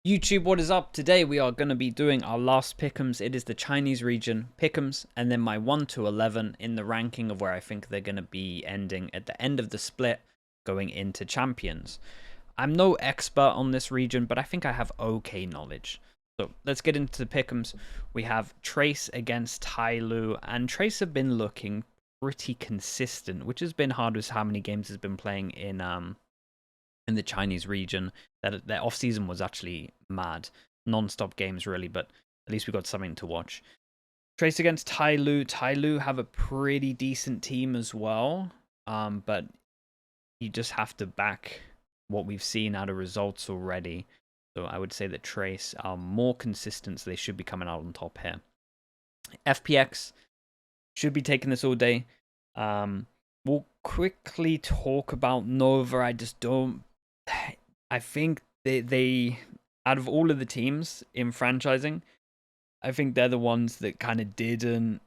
YouTube, what is up? Today we are going to be doing our last Pickems. It is the Chinese region Pickems, and then my 1 to 11 in the ranking of where I think they're going to be ending at the end of the split, going into champions. I'm no expert on this region, but I think I have okay knowledge. So let's get into the Pickems. We have Trace against Tyloo, and Trace have been looking pretty consistent, which has been hard with how many games he's been playing in the Chinese region. That their off season was actually mad, non-stop games really, but at least we got something to watch. Trace against Tyloo. Tyloo have a pretty decent team as well, but you just have to back what we've seen out of results already. So I would say that Trace are more consistent, so they should be coming out on top here. FPX should be taking this all day. We'll quickly talk about Nova. I just don't. I think they out of all of the teams in franchising, I think they're the ones that kind of didn't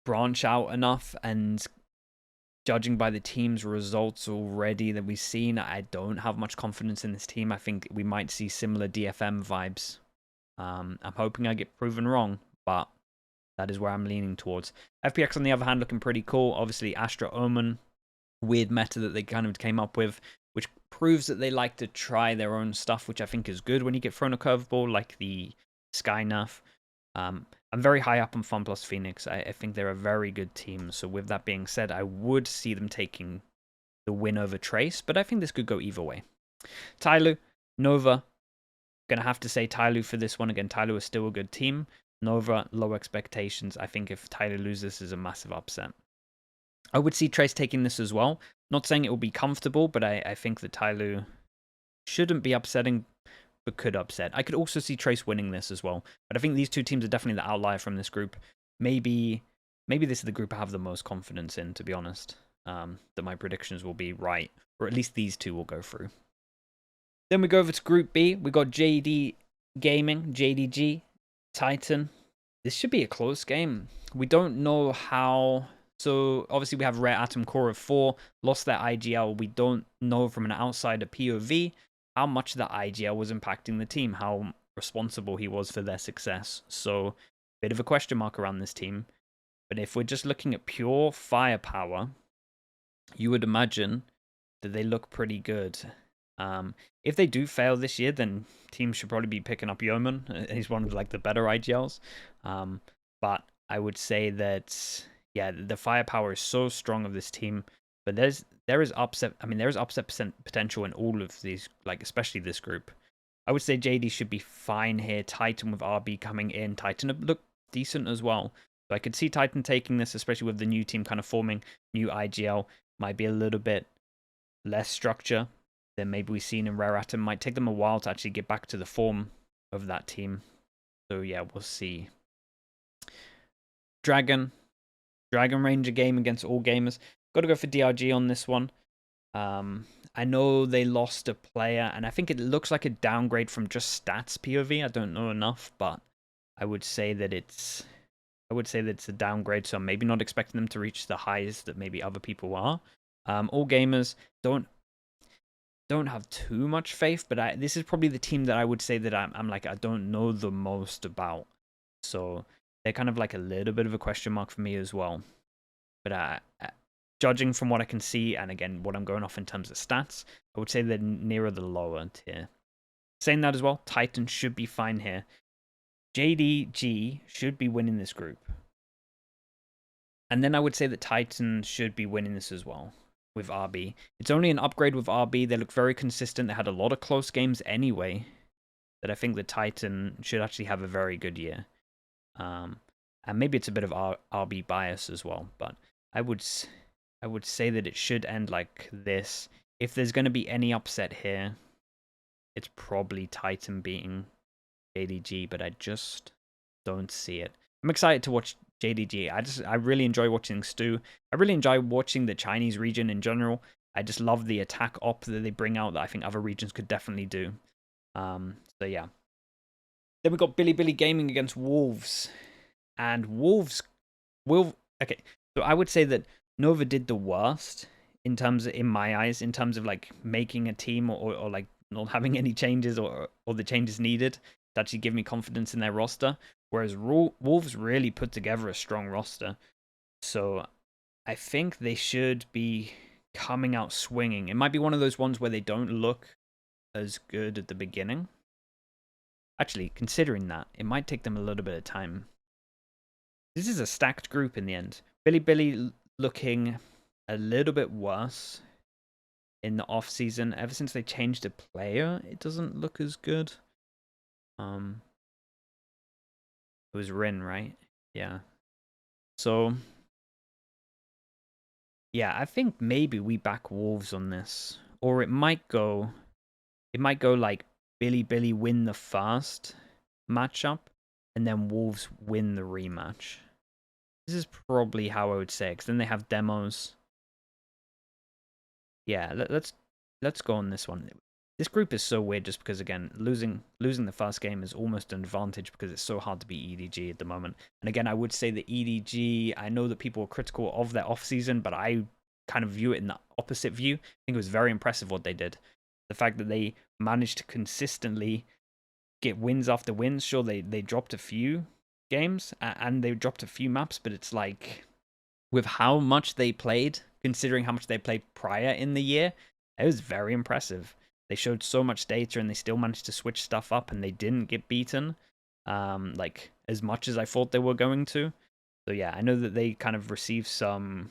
branch out enough, and judging by the team's results already that we've seen, I don't have much confidence in this team. I think we might see similar DFM vibes. I'm hoping I get proven wrong, but that is where I'm leaning towards. FPX, on the other hand, looking pretty cool. Obviously, Astra Omen, weird meta that they kind of came up with, which proves that they like to try their own stuff, which I think is good when you get thrown a curveball like the Sky nerf. I'm very high up on Fun Plus Phoenix. I think they're a very good team. So with that being said, I would see them taking the win over Trace, but I think this could go either way. Tyloo, Nova. Gonna have to say Tyloo for this one. Again, Tyloo is still a good team. Nova, low expectations. I think if Tyloo loses, this is a massive upset. I would see Trace taking this as well. Not saying it will be comfortable, but I think that Tyloo shouldn't be upsetting, but could upset. I could also see Trace winning this as well. But I think these two teams are definitely the outlier from this group. Maybe this is the group I have the most confidence in, to be honest. That my predictions will be right, or at least these two will go through. Then we go over to Group B. We got JD Gaming, JDG, Titan. This should be a close game. We don't know how. So obviously we have Rare Atom Core of 4, lost their IGL. We don't know from an outsider POV how much that IGL was impacting the team, how responsible he was for their success. So bit of a question mark around this team. But if we're just looking at pure firepower, you would imagine that they look pretty good. If they do fail this year, then teams should probably be picking up Yeoman. He's one of like the better IGLs. But I would say that, yeah, the firepower is so strong of this team. But there is upset. I mean, there is upset potential in all of these, like especially this group. I would say JD should be fine here. Titan with RB coming in. Titan look decent as well. So I could see Titan taking this, especially with the new team kind of forming. New IGL might be a little bit less structure than maybe we've seen in Rare Atom. Might take them a while to actually get back to the form of that team. So yeah, we'll see. Dragon Ranger game against all gamers. Got to go for DRG on this one. I know they lost a player, and I think it looks like a downgrade from just stats POV. I don't know enough, but I would say that it's a downgrade, so I'm maybe not expecting them to reach the highs that maybe other people are. All gamers don't have too much faith, but this is probably the team that I would say that I'm like, I don't know the most about. So they're kind of like a little bit of a question mark for me as well. But judging from what I can see, and again, what I'm going off in terms of stats, I would say they're nearer the lower tier. Saying that as well, Titan should be fine here. JDG should be winning this group. And then I would say that Titan should be winning this as well with RB. It's only an upgrade with RB. They look very consistent. They had a lot of close games anyway. That I think the Titan should actually have a very good year. And maybe it's a bit of RB bias as well, but I would say that it should end like this. If there's going to be any upset here, it's probably Titan beating JDG, but I just don't see it. I'm excited to watch JDG. I really enjoy watching Stu. I really enjoy watching the Chinese region in general. I just love the attack op that they bring out that I think other regions could definitely do. So yeah. Then we got Billy Gaming against Wolves. And Wolves will... Okay, so I would say that Nova did the worst in my eyes, in terms of like making a team or like not having any changes or the changes needed to actually give me confidence in their roster. Whereas Wolves really put together a strong roster. So I think they should be coming out swinging. It might be one of those ones where they don't look as good at the beginning. Actually, considering that, it might take them a little bit of time. This is a stacked group in the end. Billy looking a little bit worse in the off season. Ever since they changed the player, it doesn't look as good. It was Rin, right? Yeah. So yeah, I think maybe we back Wolves on this. Or it might go like Billy win the first matchup and then Wolves win the rematch. This is probably how I would say it, because then they have demos. Yeah, let's go on this one. This group is so weird just because, again, losing the first game is almost an advantage because it's so hard to beat EDG at the moment. And again, I would say that EDG, I know that people are critical of their offseason, but I kind of view it in the opposite view. I think it was very impressive what they did. The fact that they managed to consistently get wins after wins. Sure, they dropped a few games and they dropped a few maps, but it's like, with how much they played, considering how much they played prior in the year, it was very impressive. They showed so much data and they still managed to switch stuff up and they didn't get beaten like as much as I thought they were going to. So yeah, I know that they kind of received a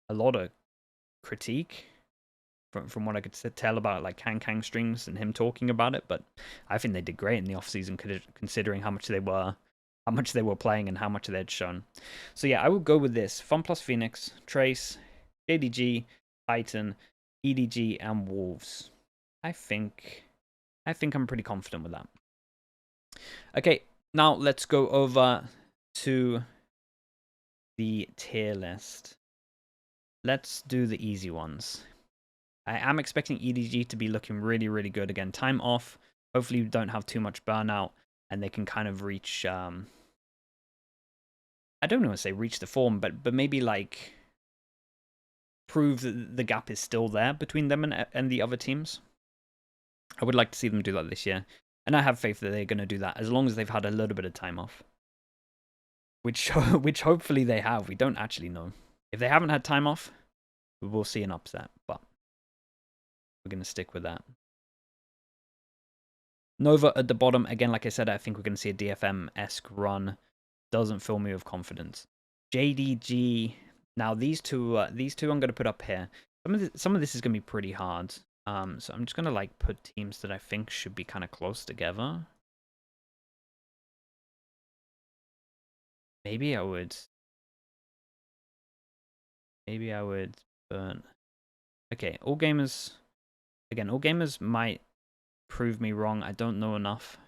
lot of critique from what I could tell about like Kang streams and him talking about it, but I think they did great in the offseason considering how much they were playing and how much they had shown. So yeah, I would go with this. Fun plus Phoenix, Trace, JDG, Titan, EDG, and Wolves. I think I'm pretty confident with that. Okay, now let's go over to the tier list. Let's do the easy ones. I am expecting EDG to be looking really, really good again. Time off. Hopefully, you don't have too much burnout and they can kind of reach. I don't want to say reach the form, but maybe like prove that the gap is still there between them and the other teams. I would like to see them do that this year, and I have faith that they're going to do that as long as they've had a little bit of time off. Which hopefully they have. We don't actually know. If they haven't had time off, we will see an upset, but we're going to stick with that. Nova at the bottom, again, like I said, I think we're going to see a DFM-esque run. Doesn't fill me with confidence. JDG, now these two I'm going to put up here. Some of this is going to be pretty hard. So I'm just going to like put teams that I think should be kind of close together. Maybe I would burn. Okay, all gamers might prove me wrong. I don't know enough.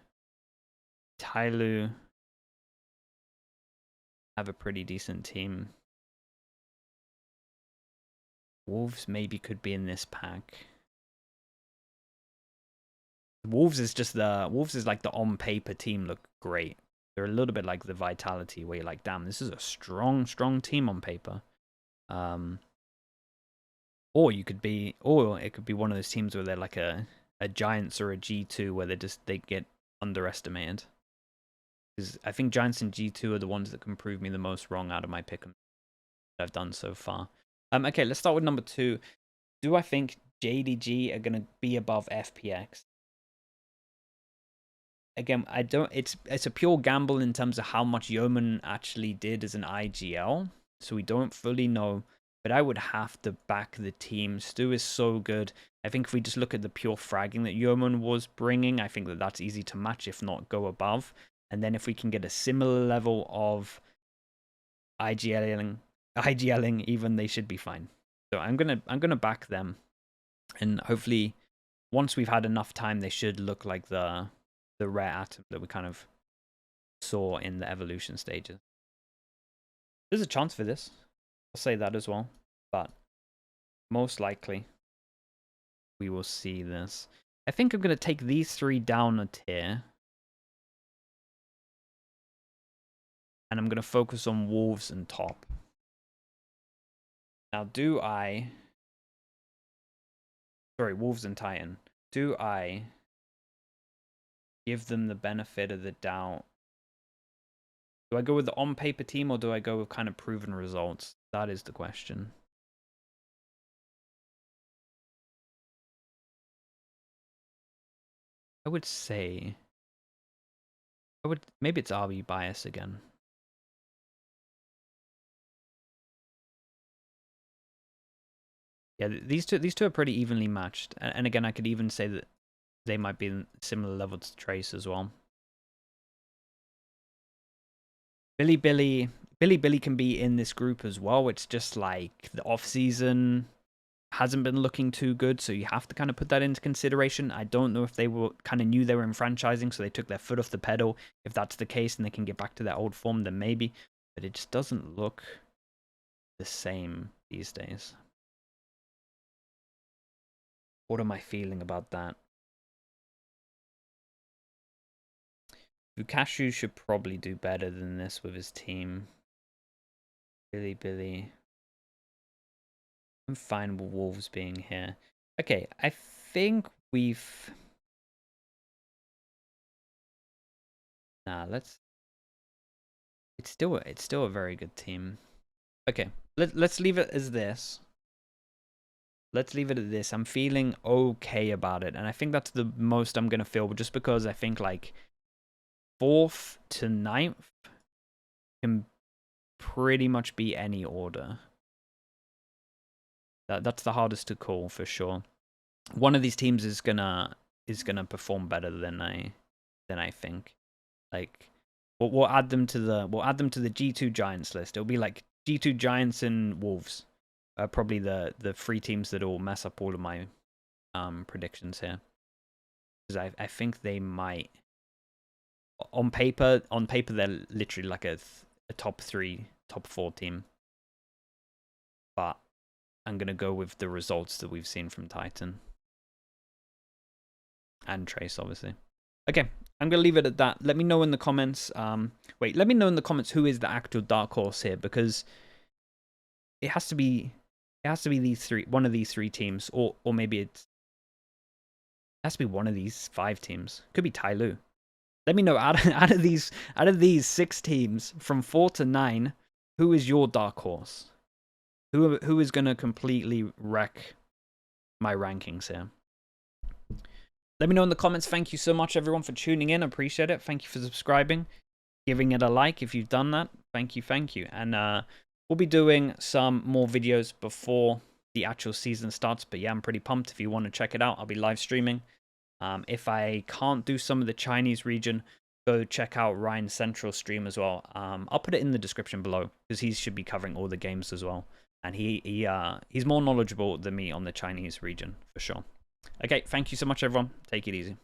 Tyloo have a pretty decent team. Wolves maybe could be in this pack. Wolves is like the on paper team look great. They're a little bit like the Vitality where you're like, damn, this is a strong team on paper. Or it could be one of those teams where they're like a Giants or a G2 where they get underestimated. Because I think Giants and G2 are the ones that can prove me the most wrong out of my Pickems that I've done so far. Okay, let's start with number 2. Do I think JDG are going to be above FPX? Again, I don't. It's a pure gamble in terms of how much Yeoman actually did as an IGL, so we don't fully know. But I would have to back the team. Stu is so good. I think if we just look at the pure fragging that Yeoman was bringing, I think that that's easy to match, if not go above. And then if we can get a similar level of IGLing, even they should be fine. So I'm gonna back them, and hopefully, once we've had enough time, they should look like the rare atom that we kind of saw in the evolution stages. There's a chance for this. I'll say that as well, but most likely we will see this. I think I'm gonna take these 3 down a tier. And I'm going to focus on Wolves and top. Now, Wolves and Titan. do I give them the benefit of the doubt? Do I go with the on-paper team or do I go with kind of proven results? That is the question. I would say... maybe it's RB bias again. Yeah, these two are pretty evenly matched. And again, I could even say that they might be in similar level to Trace as well. Billy can be in this group as well. It's just like the off season hasn't been looking too good, so you have to kind of put that into consideration. I don't know if they were kind of knew they were in franchising, so they took their foot off the pedal. If that's the case and they can get back to their old form, then maybe. But it just doesn't look the same these days. What am I feeling about that? Fukashu should probably do better than this with his team. Billy. I'm fine with Wolves being here. Okay, I think we've... Nah, let's... It's still a very good team. Okay, let's leave it as this. Let's leave it at this. I'm feeling okay about it, and I think that's the most I'm gonna feel, just because I think like 4th to 9th can pretty much be any order. That's the hardest to call for sure. One of these teams is gonna perform better than I think. Like we'll add them to the G2 Giants list. It'll be like G2 Giants and Wolves. Probably the 3 teams that will mess up all of my predictions here. Because I think they might on paper they're literally like a top 3, top 4 team. But I'm going to go with the results that we've seen from Titan. And Trace, obviously. Okay, I'm going to leave it at that. Let me know in the comments. Let me know in the comments who is the actual dark horse here, because it has to be these 3, one of these 3 teams, or maybe it has to be one of these 5 teams. Could be Tai Lu. Let me know out of these 6 teams from 4 to 9, who is your dark horse? Who is going to completely wreck my rankings here? Let me know in the comments. Thank you so much, everyone, for tuning in. I appreciate it. Thank you for subscribing, giving it a like if you've done that. Thank you. And we'll be doing some more videos before the actual season starts. But yeah, I'm pretty pumped. If you want to check it out, I'll be live streaming. If I can't do some of the Chinese region, go check out Ryan's Central stream as well. I'll put it in the description below, because he should be covering all the games as well. And he's more knowledgeable than me on the Chinese region, for sure. Okay, thank you so much, everyone. Take it easy.